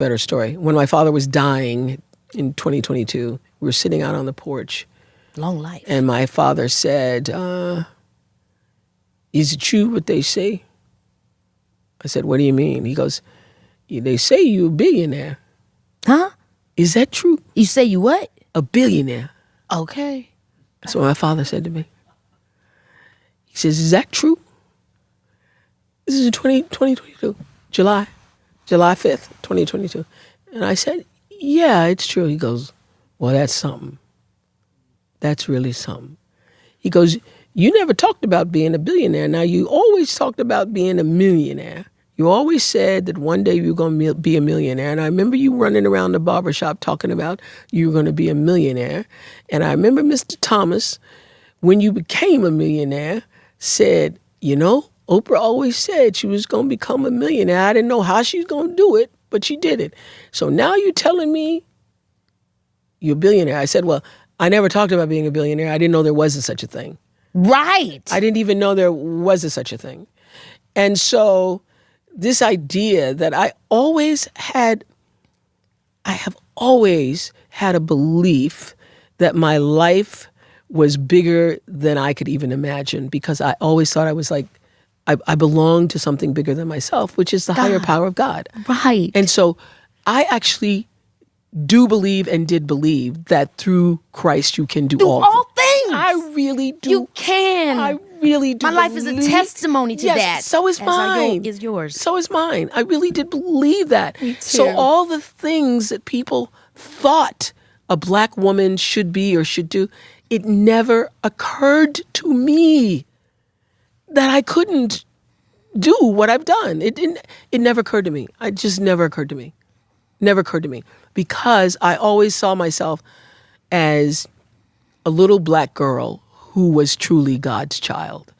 better story. When my father was dying in 2022, we were sitting out on the porch. Long life. And my father said, is it true what they say? I said, what do you mean? He goes, they say you're a billionaire. Huh? Is that true? You say you what? A billionaire. Okay. That's what my father said to me. He says, is that true? This is in 2022, July 5th, 2022. And I said, yeah, it's true. He goes, well, that's something. That's really something. He goes, you never talked about being a billionaire. Now, you always talked about being a millionaire. You always said that one day you were going to be a millionaire. And I remember you running around the barbershop talking about you were going to be a millionaire. And I remember Mr. Thomas, when you became a millionaire, said, you know, Oprah always said she was going to become a millionaire. I didn't know how she was going to do it, but she did it. So now you're telling me you're a billionaire. I said, well, I never talked about being a billionaire. I didn't know there was such a thing. Right. I didn't even know there was such a thing. And so this idea that I have always had a belief that my life was bigger than I could even imagine, because I always thought I was like, I belonged to something bigger than myself, which is the higher power of God. Right. And so I actually do believe and did believe that through Christ you can do all things. I really do. You can. I really do. My life is a testimony to that. So is mine. Is yours. So is mine. I really did believe that. Me too. So all the things that people thought a Black woman should be or should do, it never occurred to me that I couldn't do what I've done. It never occurred to me. It just never occurred to me. Never occurred to me. Because I always saw myself as a little Black girl who was truly God's child.